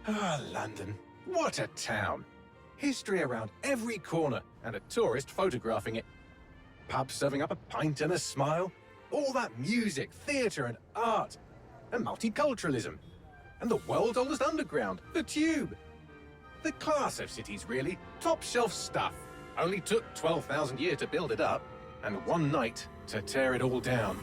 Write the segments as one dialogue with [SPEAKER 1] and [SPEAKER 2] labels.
[SPEAKER 1] Ah, London. What a town. History around every corner, and a tourist photographing it. Pubs serving up a pint and a smile. All that music, theatre and art. And multiculturalism. And the world's oldest underground, the Tube. The class of cities, really. Top shelf stuff. Only took 12,000 years to build it up, and one night to tear it all down.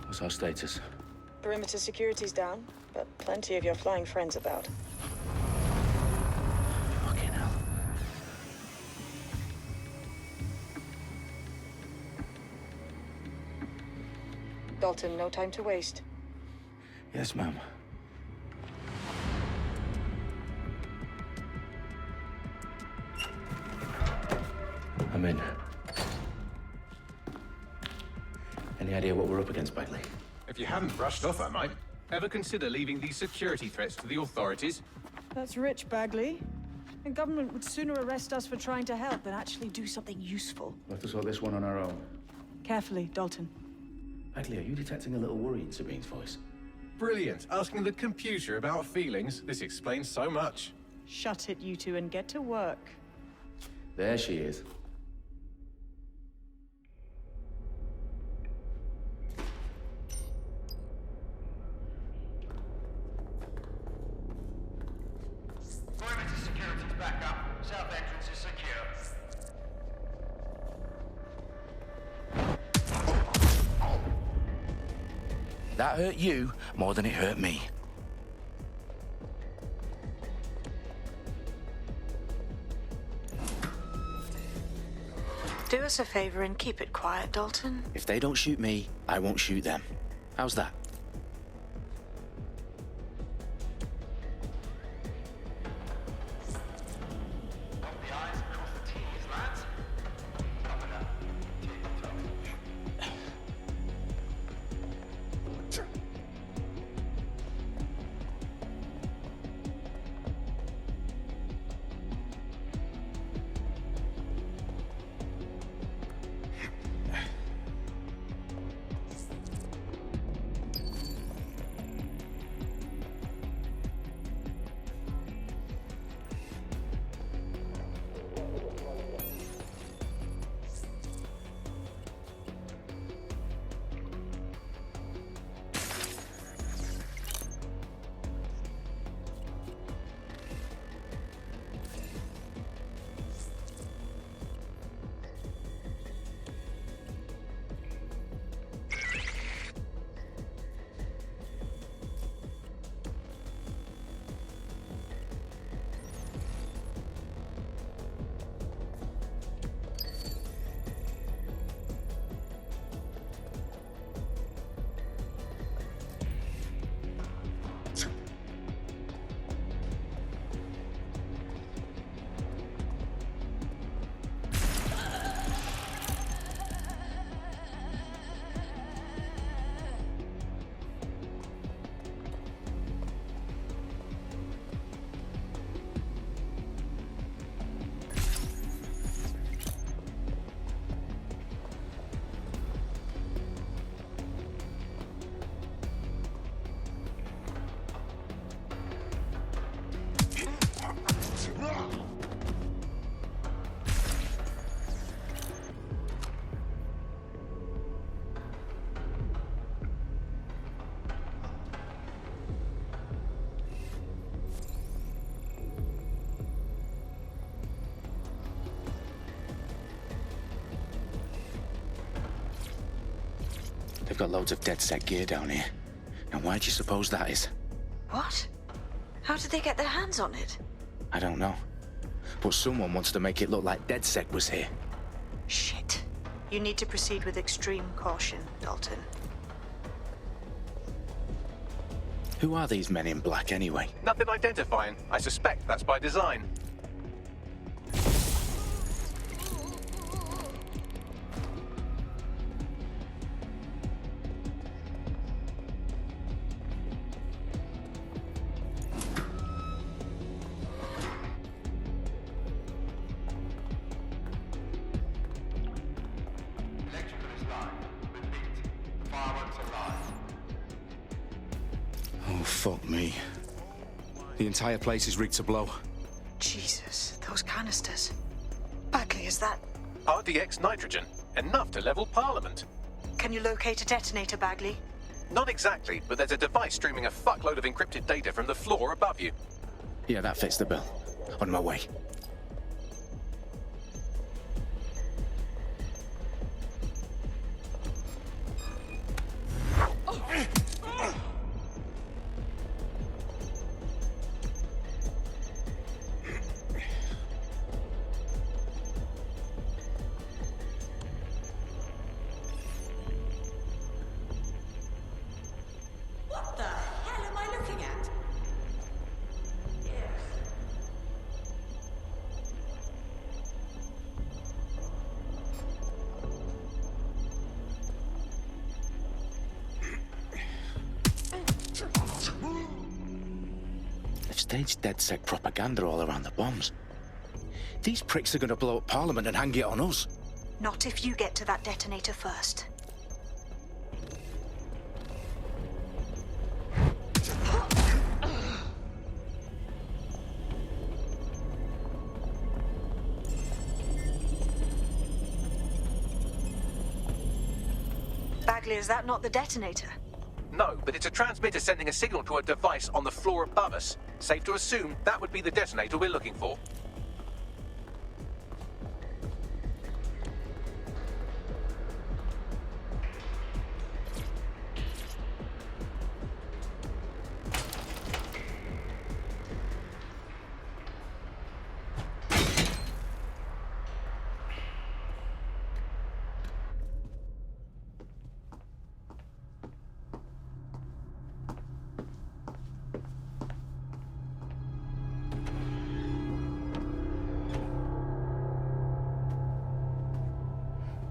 [SPEAKER 2] What's our status?
[SPEAKER 3] Perimeter security's down, but plenty of your flying friends about.
[SPEAKER 2] Fucking hell.
[SPEAKER 3] Dalton, no time to waste.
[SPEAKER 2] Yes, ma'am. I'm in. Any idea what we're up against, Bagley?
[SPEAKER 1] If you hadn't brushed off, I might. Ever consider leaving these security threats to the authorities?
[SPEAKER 3] That's rich, Bagley. The government would sooner arrest us for trying to help than actually do something useful.
[SPEAKER 2] We'll have to sort this one on our own.
[SPEAKER 3] Carefully, Dalton.
[SPEAKER 2] Bagley, are you detecting a little worry in Sabine's voice?
[SPEAKER 1] Brilliant. Asking the computer about feelings. This explains so much.
[SPEAKER 3] Shut it, you two, and get to work.
[SPEAKER 2] There she is.
[SPEAKER 4] Perimeter security's back up. South entrance is secure.
[SPEAKER 2] That hurt you more than it hurt me.
[SPEAKER 3] Do us a favor and keep it quiet, Dalton.
[SPEAKER 2] If they don't shoot me, I won't shoot them. How's that?
[SPEAKER 4] Dot the I's, cross the T's, lads. Top it up. Tick-tock.
[SPEAKER 2] They've got loads of dead-set gear down here. Now why do you suppose that is?
[SPEAKER 3] What? How did they get their hands on it?
[SPEAKER 2] I don't know. But someone wants to make it look like DedSec was here.
[SPEAKER 3] Shit. You need to proceed with extreme caution, Dalton.
[SPEAKER 2] Who are these men in black, anyway?
[SPEAKER 1] Nothing identifying. I suspect that's by design.
[SPEAKER 4] Electrical is live. Repeat. Fireworks are live.
[SPEAKER 2] Oh, fuck me. The entire place is rigged to blow.
[SPEAKER 3] Jesus, those canisters. Bagley, is that...
[SPEAKER 1] RDX nitrogen. Enough to level Parliament.
[SPEAKER 3] Can you locate a detonator, Bagley?
[SPEAKER 1] Not exactly, but there's a device streaming a fuckload of encrypted data from the floor above you.
[SPEAKER 2] Yeah, that fits the bill. On my way.
[SPEAKER 5] What the hell am I looking at?
[SPEAKER 2] They've staged DedSec propaganda all around the bombs. These pricks are going to blow up Parliament and hang it on us.
[SPEAKER 3] Not if you get to that detonator first. Bagley, is that not the detonator?
[SPEAKER 1] No, but it's a transmitter sending a signal to a device on the floor above us. Safe to assume that would be the detonator we're looking for.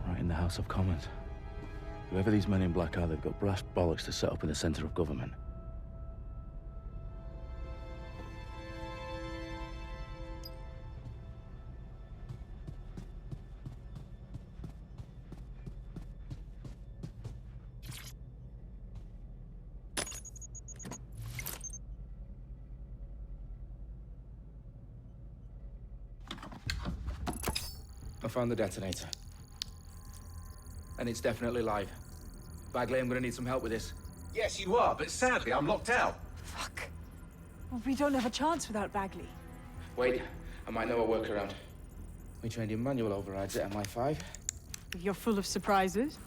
[SPEAKER 2] Right in the House of Commons. Whoever these men in black are, they've got brass bollocks to set up in the centre of government.
[SPEAKER 6] I found the detonator. And it's definitely live. Bagley, I'm gonna need some help with this.
[SPEAKER 1] Yes, you are, but sadly I'm locked out.
[SPEAKER 3] Fuck. Well, we don't have a chance without Bagley.
[SPEAKER 6] Wait, I might know a workaround. We trained in manual overrides at MI5.
[SPEAKER 3] You're full of surprises.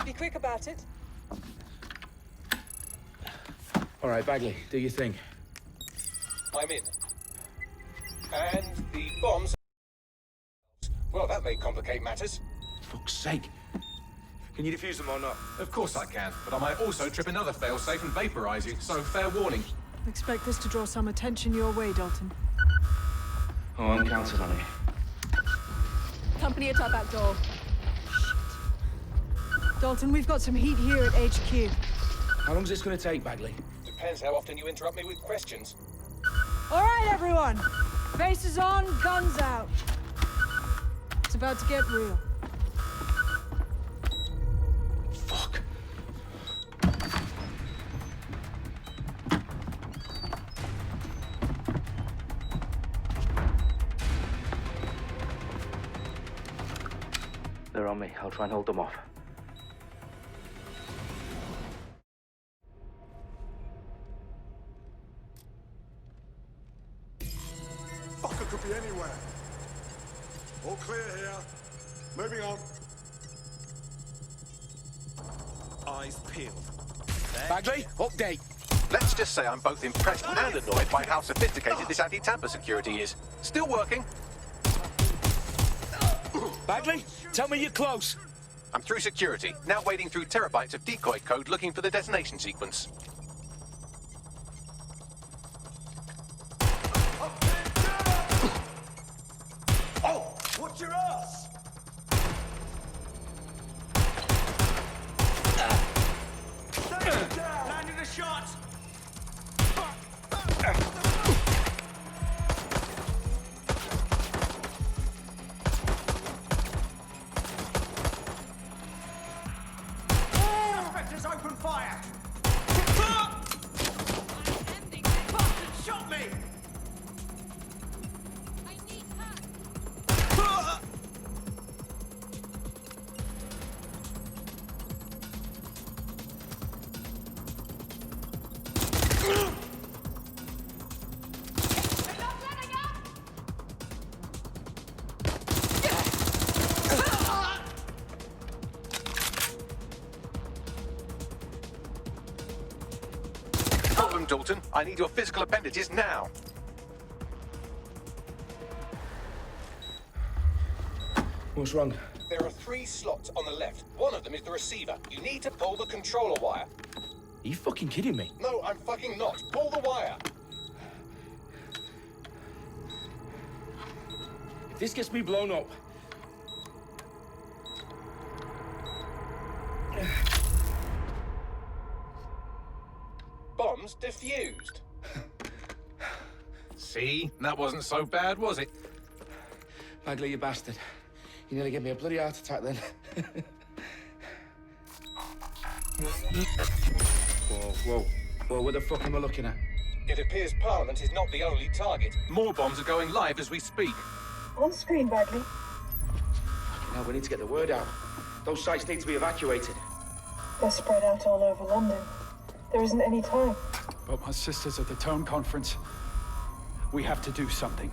[SPEAKER 3] Be quick about it.
[SPEAKER 6] All right, Bagley, do your thing.
[SPEAKER 1] I'm in. And the bombs... Well, that may complicate matters.
[SPEAKER 2] Fuck's sake.
[SPEAKER 6] Can you defuse them or not?
[SPEAKER 1] Of course I can, but I might also trip another failsafe and vaporize you, so fair warning.
[SPEAKER 3] Expect this to draw some attention your way, Dalton.
[SPEAKER 6] Oh, I'm counting on it.
[SPEAKER 3] Company at our back door. Dalton, we've got some heat here at HQ.
[SPEAKER 6] How long's this gonna take, Bagley?
[SPEAKER 1] Depends how often you interrupt me with questions.
[SPEAKER 3] All right, everyone. Faces on, guns out. It's about to get real.
[SPEAKER 2] Fuck.
[SPEAKER 6] They're on me. I'll try and hold them off.
[SPEAKER 7] Fucker could be anywhere. All clear here. Moving on. Eyes peeled.
[SPEAKER 2] Bagley, update.
[SPEAKER 1] Let's just say I'm both impressed and annoyed by how sophisticated this anti-tamper security is. Still working.
[SPEAKER 2] Bagley, tell me you're close.
[SPEAKER 1] I'm through security, now wading through terabytes of decoy code looking for the detonation sequence.
[SPEAKER 7] Oh, watch your ass!
[SPEAKER 4] Landed a shot! Suspectors open fire! Bastard shot me!
[SPEAKER 1] Problem, Dalton. I need your physical appendages now.
[SPEAKER 6] What's wrong?
[SPEAKER 1] There are 3 slots on the left. One of them is the receiver. You need to pull the controller wire.
[SPEAKER 2] Are you fucking kidding me?
[SPEAKER 1] No, I'm fucking not. Pull the wire.
[SPEAKER 2] If this gets me blown up...
[SPEAKER 1] Bombs defused. See? That wasn't so bad, was it?
[SPEAKER 6] Bagley, you bastard. You nearly gave me a bloody heart attack then. Whoa, what the fuck am I looking at?
[SPEAKER 1] It appears Parliament is not the only target. More bombs are going live as we speak.
[SPEAKER 3] On screen, Bagley.
[SPEAKER 6] Now we need to get the word out. Those sites need to be evacuated.
[SPEAKER 3] They're spread out all over London. There isn't any time.
[SPEAKER 8] But my sister's at the Tone Conference. We have to do something.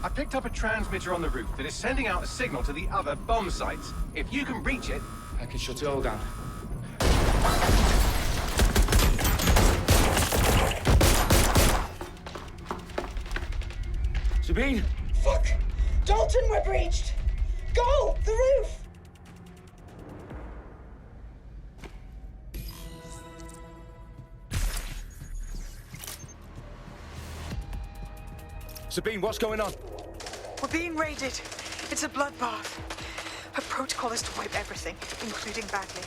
[SPEAKER 1] I picked up a transmitter on the roof that is sending out a signal to the other bomb sites. If you can reach it...
[SPEAKER 6] I can shut it all down. Sabine!
[SPEAKER 5] Fuck! Dalton, we're breached! Go! The roof!
[SPEAKER 2] Sabine, what's going on?
[SPEAKER 9] We're being raided. It's a bloodbath. Our protocol is to wipe everything, including Bagley.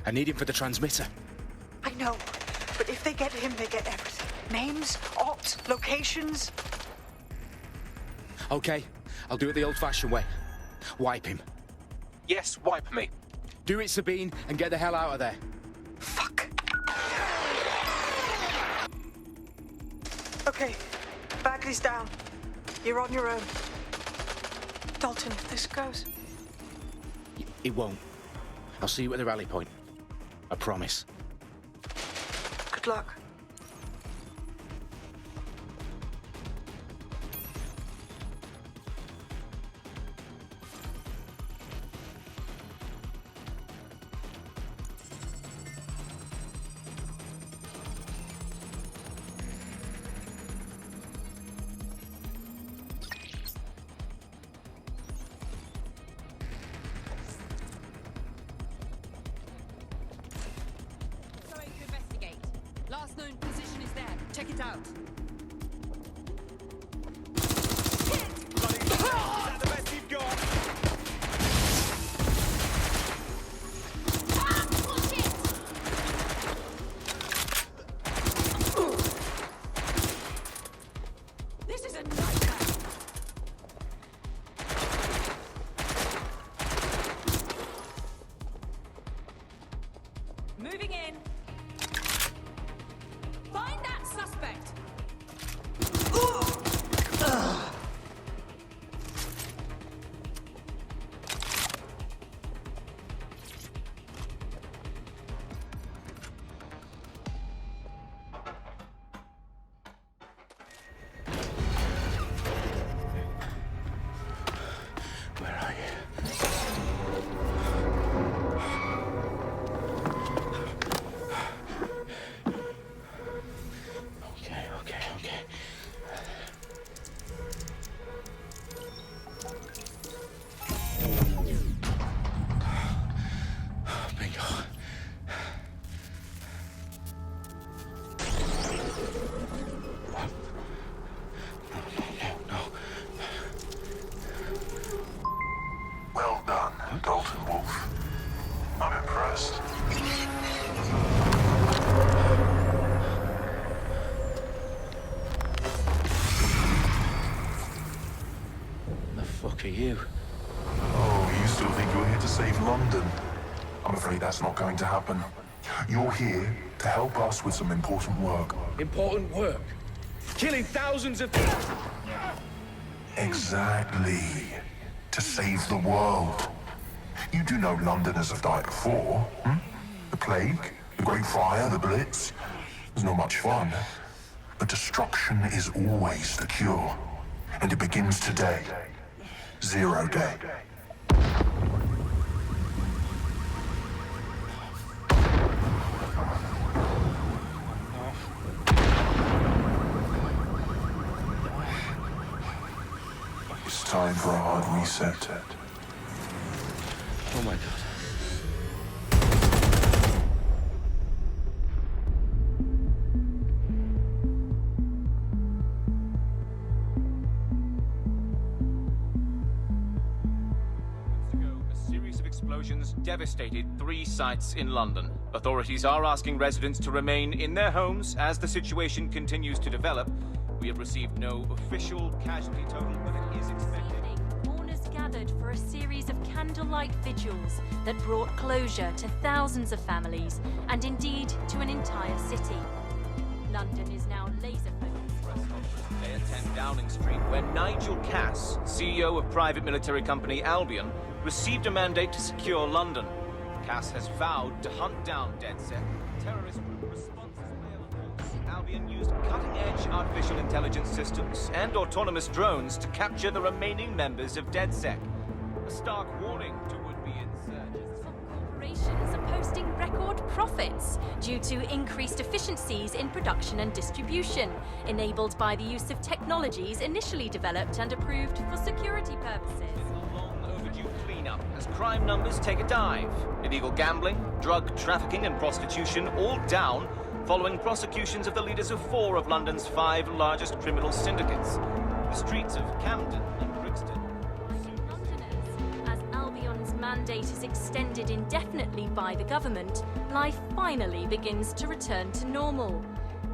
[SPEAKER 2] I need him for the transmitter.
[SPEAKER 9] I know, but if they get him, they get everything. Names, ops, locations.
[SPEAKER 2] Okay, I'll do it the old-fashioned way. Wipe him.
[SPEAKER 1] Yes, wipe me.
[SPEAKER 2] Do it, Sabine, and get the hell out of there.
[SPEAKER 9] Fuck. Okay, Bagley's down. You're on your own. Dalton, if this goes...
[SPEAKER 2] It won't. I'll see you at the rally point. I promise.
[SPEAKER 9] Good luck.
[SPEAKER 10] Going to investigate. Last known position is there. Check it out. This is a nightmare. Moving in. Find that suspect.
[SPEAKER 7] Dalton Wolf. I'm impressed.
[SPEAKER 2] The fuck are you?
[SPEAKER 7] Oh, you still think you're here to save London? I'm afraid that's not going to happen. You're here to help us with some important work.
[SPEAKER 6] Important work. Killing thousands of...
[SPEAKER 7] Exactly. To save the world. You do know Londoners have died before, hmm? The plague, the Great Fire, the Blitz. It's not much fun. But destruction is always the cure. And it begins today. 0 day. It's time for a hard reset.
[SPEAKER 2] Oh my god.
[SPEAKER 11] A series of explosions devastated 3 sites in London. Authorities are asking residents to remain in their homes as the situation continues to develop. We have received no official casualty total, but it is expected.
[SPEAKER 12] Mourners gathered for a series of candlelight vigils that brought closure to thousands of families and indeed to an entire city. London is now laser-focused.
[SPEAKER 11] Press conference today at 10 Downing Street, where Nigel Cass, CEO of private military company Albion, received a mandate to secure London. Cass has vowed to hunt down DedSec. Terrorist responses failed. Albion used cutting-edge artificial intelligence systems and autonomous drones to capture the remaining members of DedSec. A stark warning to would-be insurgents.
[SPEAKER 12] Some corporations are posting record profits due to increased efficiencies in production and distribution, enabled by the use of technologies initially developed and approved for security purposes.
[SPEAKER 11] A long overdue cleanup as crime numbers take a dive. Illegal gambling, drug trafficking and prostitution all down following prosecutions of the leaders of 4 of London's 5 largest criminal syndicates. The streets of Camden and Brixton.
[SPEAKER 12] Londoners, as Albion's mandate is extended indefinitely by the government, life finally begins to return to normal.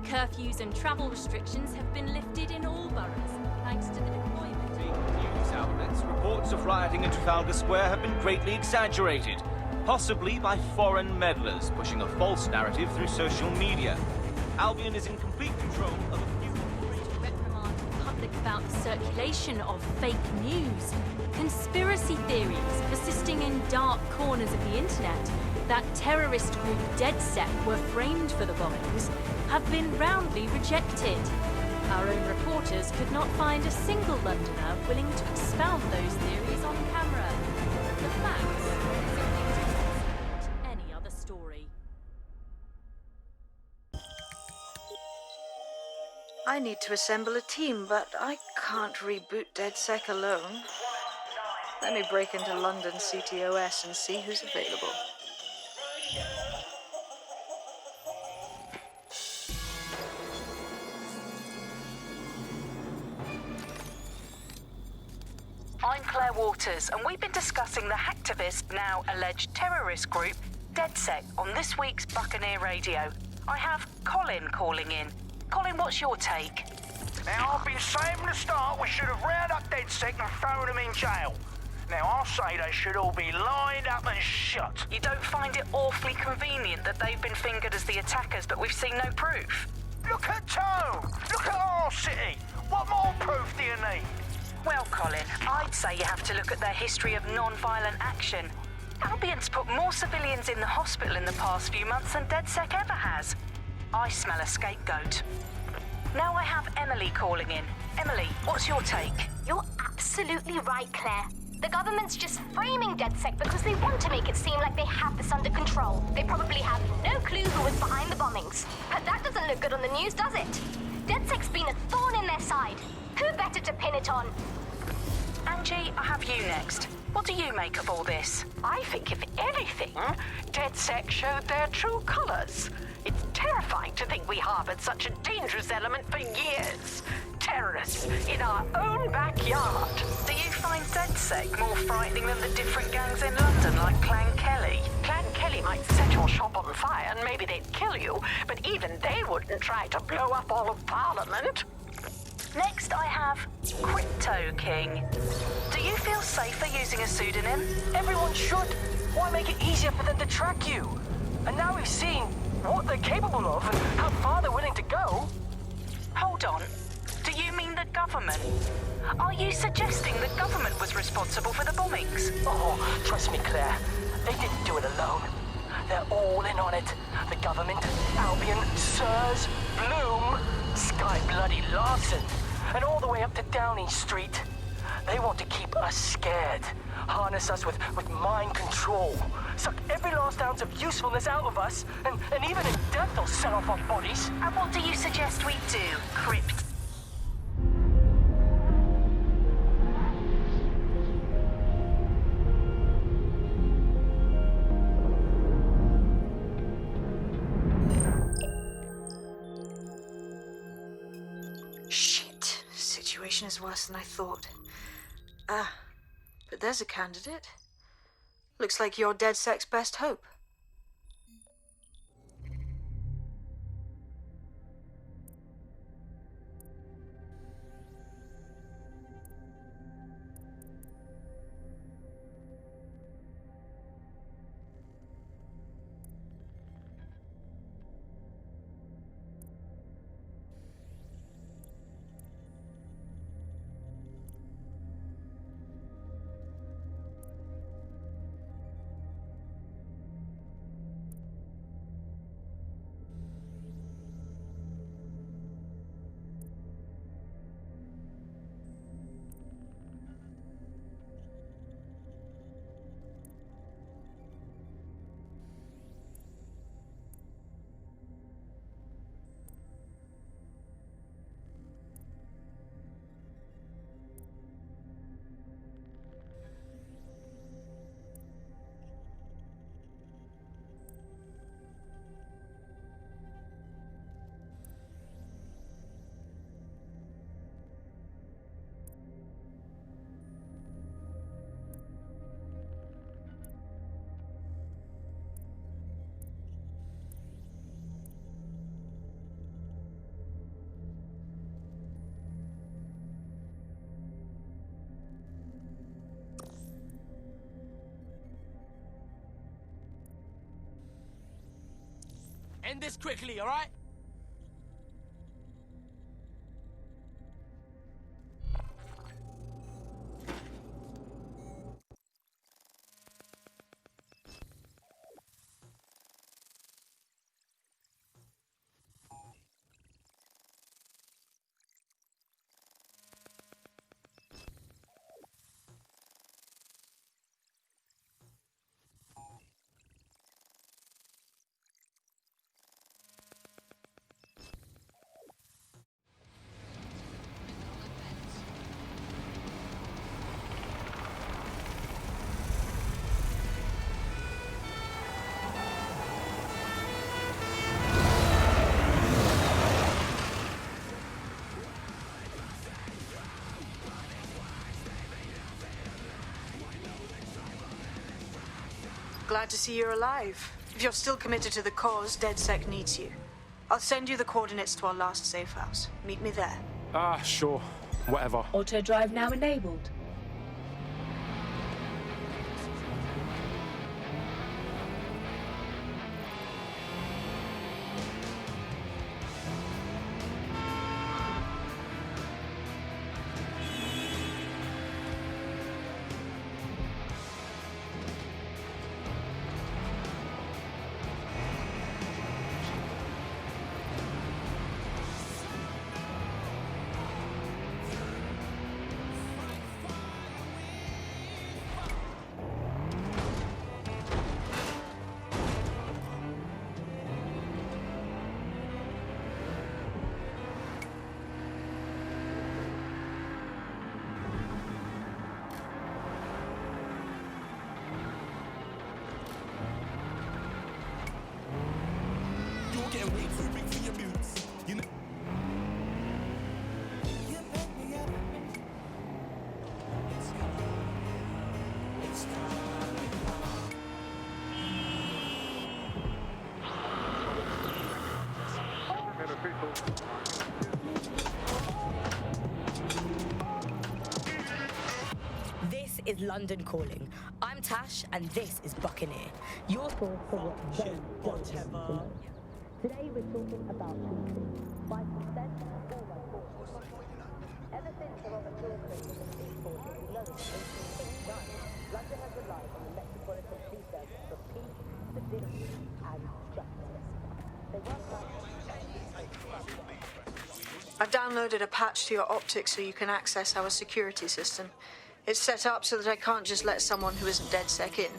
[SPEAKER 12] Curfews and travel restrictions have been lifted in all boroughs, thanks to the deployment.
[SPEAKER 11] News outlets, reports of rioting in Trafalgar Square have been greatly exaggerated, possibly by foreign meddlers pushing a false narrative through social media. Albion is in complete control of a few...
[SPEAKER 12] reprimand the public about the circulation of fake news, conspiracy theories persisting in dark corners of the internet that terrorist group DedSec were framed for the bombings have been roundly rejected. Our own reporters could not find a single Londoner willing to expound those theories on camera. The facts simply don't support any other story.
[SPEAKER 9] I need to assemble a team, but I can't reboot DedSec alone. Let me break into London CTOS and see who's available.
[SPEAKER 13] I'm Claire Waters, and we've been discussing the hacktivist, now alleged terrorist group, DedSec, on this week's Buccaneer Radio. I have Colin calling in. Colin, what's your take?
[SPEAKER 14] Now, I've been saying from the start we should have rounded up DedSec and thrown them in jail. Now, I'll say they should all be lined up and shot.
[SPEAKER 13] You don't find it awfully convenient that they've been fingered as the attackers, but we've seen no proof?
[SPEAKER 14] Look at Tone! Look at our city! What more proof do you need?
[SPEAKER 13] Well, Colin, I'd say you have to look at their history of non-violent action. Albion's put more civilians in the hospital in the past few months than DedSec ever has. I smell a scapegoat. Now I have Emily calling in. Emily, what's your take?
[SPEAKER 15] You're absolutely right, Claire. The government's just framing DedSec because they want to make it seem like they have this under control. They probably have no clue who was behind the bombings. But that doesn't look good on the news, does it? DedSec's been a thorn in their side. Who better to pin it on?
[SPEAKER 13] Angie, I have you next. What do you make of all this?
[SPEAKER 16] I think, if anything, DedSec showed their true colors. It's terrifying to think we harbored such a dangerous element for years. Terrorists in our own backyard.
[SPEAKER 13] Do you find DedSec more frightening than the different gangs in London? London like Clan Kelly.
[SPEAKER 16] Clan Kelly might set your shop on fire and maybe they'd kill you, but even they wouldn't try to blow up all of Parliament.
[SPEAKER 13] Next, I have Crypto King. Do you feel safer using a pseudonym?
[SPEAKER 17] Everyone should. Why make it easier for them to track you? And now we've seen what they're capable of and how far they're willing to go.
[SPEAKER 13] Hold on. Do you mean the government? Are you suggesting the government was responsible for the bombings?
[SPEAKER 17] Oh, trust me, Claire. They didn't do it alone. They're all in on it. The government, Albion, Sirs, Bloom, Sky Bloody Larson, and all the way up to Downing Street. They want to keep us scared, harness us with mind control, suck every last ounce of usefulness out of us, and even in death they'll set off our bodies.
[SPEAKER 13] And what do you suggest we do, Crypt?
[SPEAKER 9] Shit. Situation is worse than I thought. But there's a candidate. Looks like you're DedSec's best hope.
[SPEAKER 17] End this quickly, all right?
[SPEAKER 9] Glad to see you're alive. If you're still committed to the cause, DedSec needs you. I'll send you the coordinates to our last safe house. Meet me there.
[SPEAKER 8] Sure. Whatever.
[SPEAKER 18] Auto drive now enabled.
[SPEAKER 19] This is London Calling. I'm Tash, and this is Buccaneer. Your source for what's very whatever. Today we're talking about people. By consent or by force. Ever since the Robert Law case of the police force has been known in 1869, London has relied on the Metropolitan Police Service for peace, stability, and justice. They work like
[SPEAKER 9] I've downloaded a patch to your optics so you can access our security system. It's set up so that I can't just let someone who isn't DedSec in.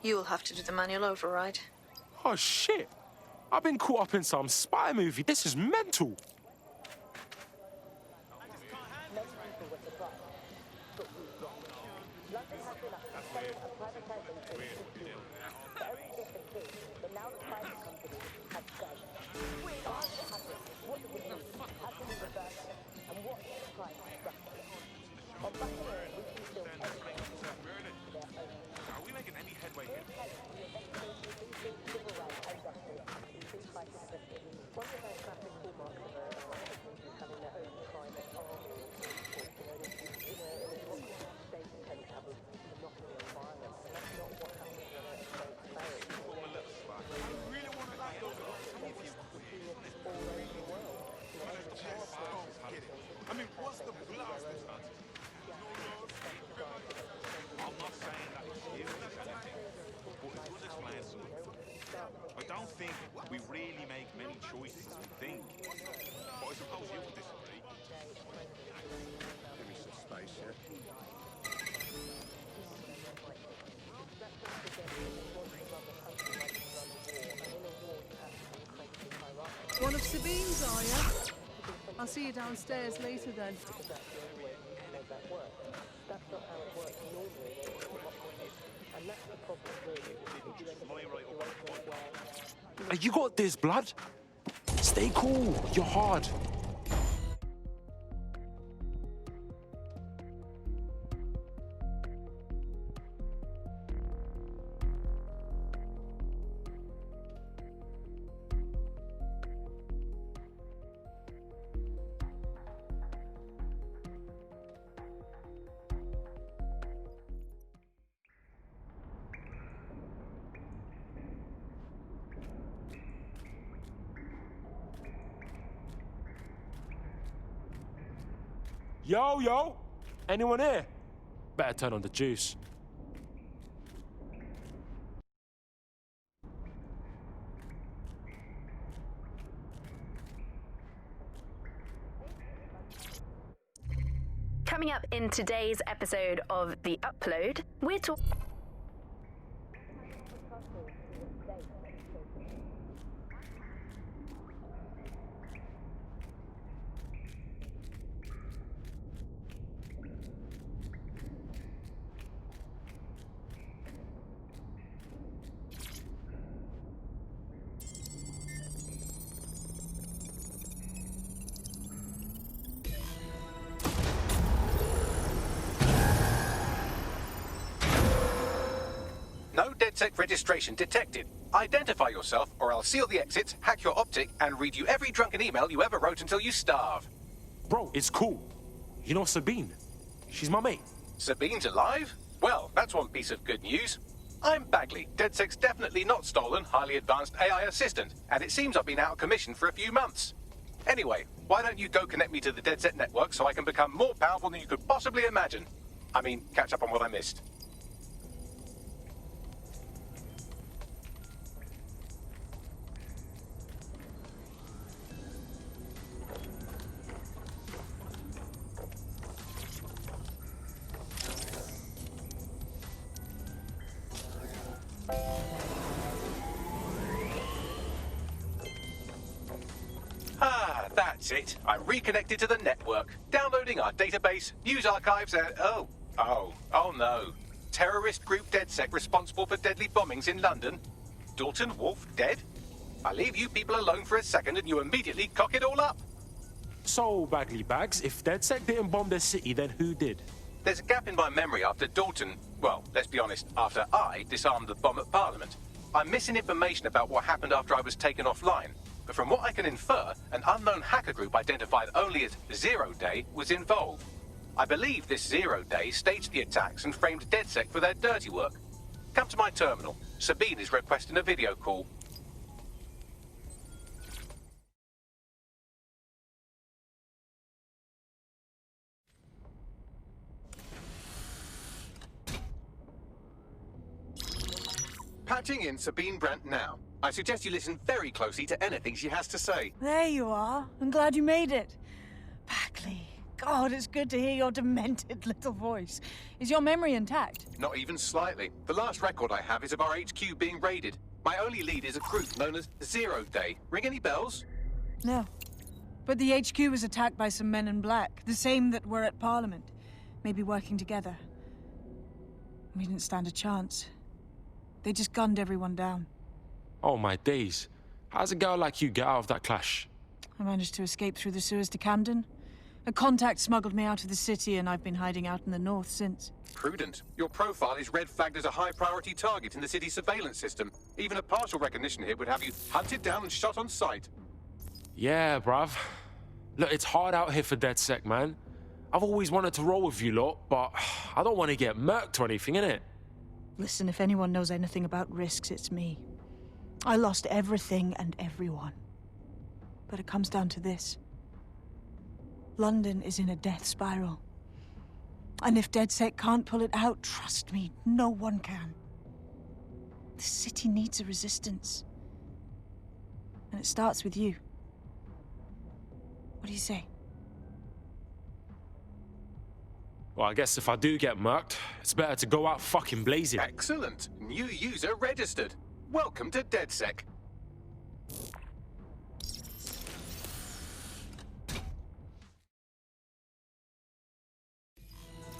[SPEAKER 9] You'll have to do the manual override.
[SPEAKER 20] Oh, shit. I've been caught up in some spy movie. This is mental.
[SPEAKER 21] I don't think we really make many choices we think. But I suppose you would disagree.
[SPEAKER 1] Give me some space, yeah?
[SPEAKER 3] One of Sabine's, are you? I'll see you downstairs later then.
[SPEAKER 20] You got this, blood. Stay cool. You're hard. Yo, anyone here? Better turn on the juice.
[SPEAKER 13] Coming up in today's episode of The Upload, we're talking...
[SPEAKER 1] No DedSec registration detected. Identify yourself, or I'll seal the exits, hack your optic, and read you every drunken email you ever wrote until you starve.
[SPEAKER 20] Bro, it's cool. You know Sabine? She's my mate.
[SPEAKER 1] Sabine's alive? Well, that's one piece of good news. I'm Bagley, DedSec's definitely not stolen, highly advanced AI assistant, and it seems I've been out of commission for a few months. Anyway, why don't you go connect me to the DedSec network so I can become more powerful than you could possibly imagine? I mean, catch up on what I missed. That's it. I'm reconnected to the network, downloading our database, news archives, and oh no. Terrorist group DedSec responsible for deadly bombings in London. Dalton Wolf dead? I leave you people alone for a second and you immediately cock it all up.
[SPEAKER 20] So, Bagley Bags, if DedSec didn't bomb the city, then who did?
[SPEAKER 1] There's a gap in my memory after Dalton, well, let's be honest, after I disarmed the bomb at Parliament. I'm missing information about what happened after I was taken offline. but from what I can infer, an unknown hacker group identified only as Zero Day was involved. I believe this Zero Day staged the attacks and framed DedSec for their dirty work. Come to my terminal. Sabine is requesting a video call. Patching in Sabine Brandt now. I suggest you listen very closely to anything she has to say.
[SPEAKER 3] There you are. I'm glad you made it. Packley. God, it's good to hear your demented little voice. Is your memory intact?
[SPEAKER 1] Not even slightly. The last record I have is of our HQ being raided. My only lead is a group known as Zero Day. Ring any bells?
[SPEAKER 3] No. But the HQ was attacked by some men in black, the same that were at Parliament. Maybe working together. We didn't stand a chance. They just gunned everyone down.
[SPEAKER 20] Oh my days. How's a girl like you get out of that clash?
[SPEAKER 3] I managed to escape through the sewers to Camden. A contact smuggled me out of the city, and I've been hiding out in the north since.
[SPEAKER 1] Prudent. Your profile is red flagged as a high-priority target in the city's surveillance system. Even a partial recognition hit would have you hunted down and shot on sight.
[SPEAKER 20] Yeah, bruv. Look, it's hard out here for DedSec, man. I've always wanted to roll with you lot, but I don't want to get murked or anything, innit?
[SPEAKER 3] Listen, if anyone knows anything about risks, it's me. I lost everything and everyone. But it comes down to this. London is in a death spiral. And if DedSec can't pull it out, trust me, no one can. The city needs a resistance. And it starts with you. What do you say?
[SPEAKER 20] Well, I guess if I do get murked, it's better to go out fucking blazing.
[SPEAKER 1] Excellent. New user registered. Welcome to DedSec.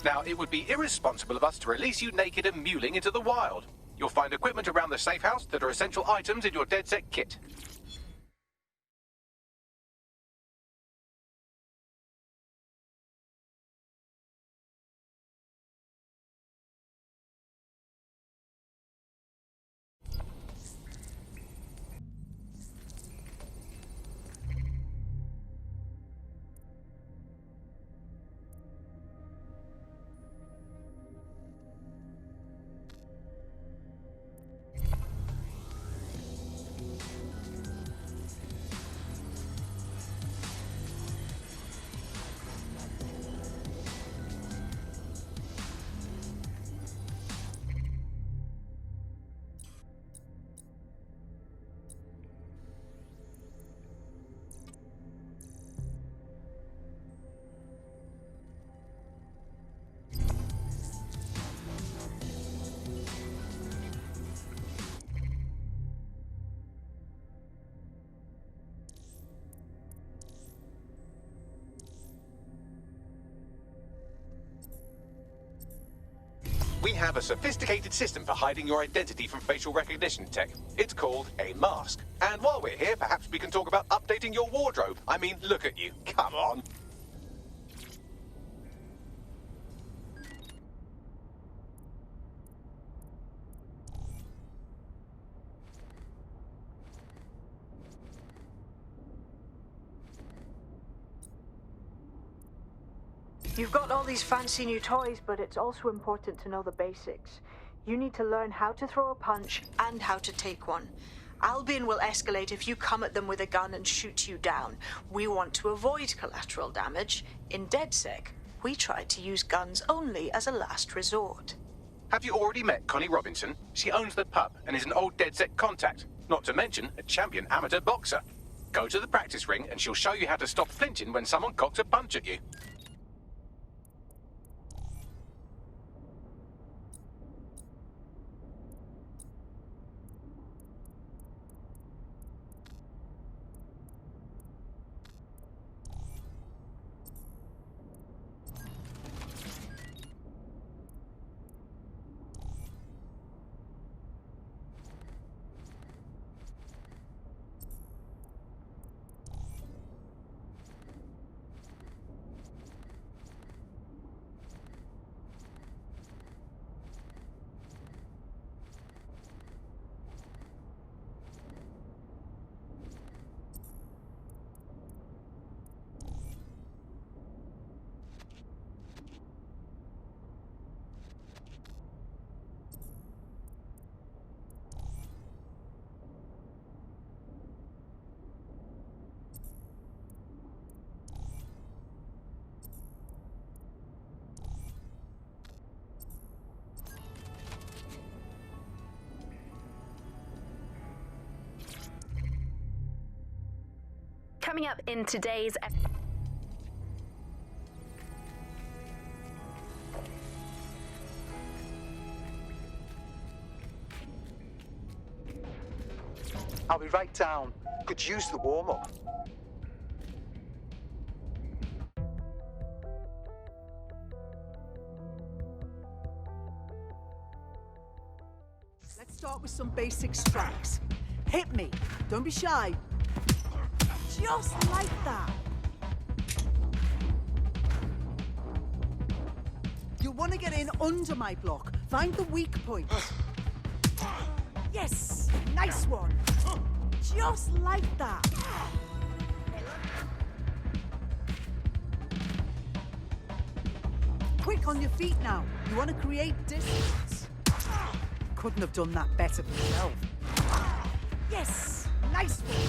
[SPEAKER 1] Now, it would be irresponsible of us to release you naked and mewling into the wild. You'll find equipment around the safe house that are essential items in your DedSec kit. We have a sophisticated system for hiding your identity from facial recognition tech. It's called a mask. And while we're here, perhaps we can talk about updating your wardrobe. I mean, look at you. Come on.
[SPEAKER 9] You've got all these fancy new toys, but it's also important to know the basics. You need to learn how to throw a punch and how to take one. Albion will escalate if you come at them with a gun and shoot you down. We want to avoid collateral damage. In DedSec, we try to use guns only as a last resort.
[SPEAKER 1] Have you already met Connie Robinson? She owns the pub and is an old DedSec contact, not to mention a champion amateur boxer. Go to the practice ring and she'll show you how to stop flinching when someone cocks a punch at you.
[SPEAKER 13] Coming up in today's
[SPEAKER 4] I'll be right down. Could use the warm-up.
[SPEAKER 22] Let's start with some basic strikes. Hit me. Don't be shy. Just like that. You'll want to get in under my block. Find the weak points. Yes! Nice one! Just like that. Quick on your feet now. You want to create distance. Couldn't have done that better myself. Yes! Nice one!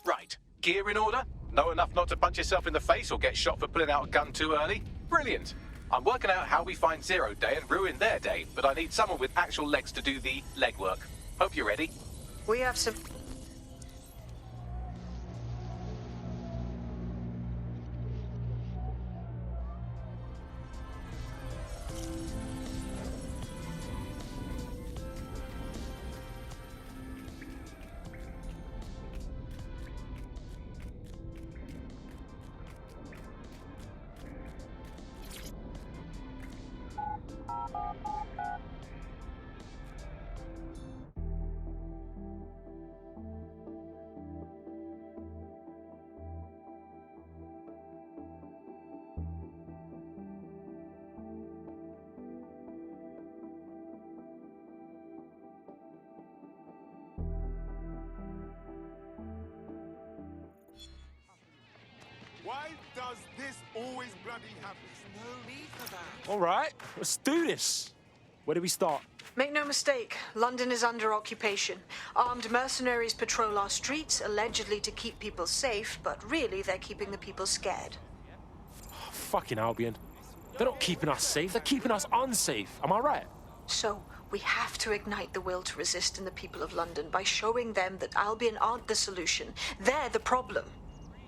[SPEAKER 1] Right. Gear in order? Know enough not to punch yourself in the face or get shot for pulling out a gun too early? Brilliant. I'm working out how we find Zero Day and ruin their day, but I need someone with actual legs to do the legwork. Hope you're ready.
[SPEAKER 9] We have some...
[SPEAKER 21] Why does this always bloody happen? There's no need for that.
[SPEAKER 20] All right, let's do this. Where do we start?
[SPEAKER 9] Make no mistake, London is under occupation. Armed mercenaries patrol our streets, allegedly to keep people safe, but really they're keeping the people scared.
[SPEAKER 20] Oh, fucking Albion. They're not keeping us safe, they're keeping us unsafe. Am I right?
[SPEAKER 9] So, we have to ignite the will to resist in the people of London by showing them that Albion aren't the solution. They're the problem.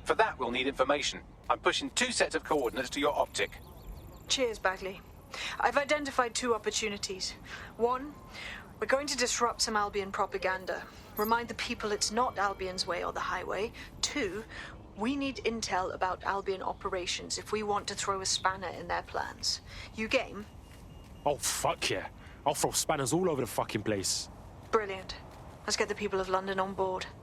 [SPEAKER 1] For that, we'll need information. I'm pushing 2 sets of coordinates to your optic.
[SPEAKER 9] Cheers, Bagley. I've identified 2 opportunities. 1, we're going to disrupt some Albion propaganda. Remind the people it's not Albion's way or the highway. 2, we need intel about Albion operations if we want to throw a spanner in their plans. You game?
[SPEAKER 20] Oh, fuck yeah. I'll throw spanners all over the fucking place.
[SPEAKER 9] Brilliant. Let's get the people of London on board.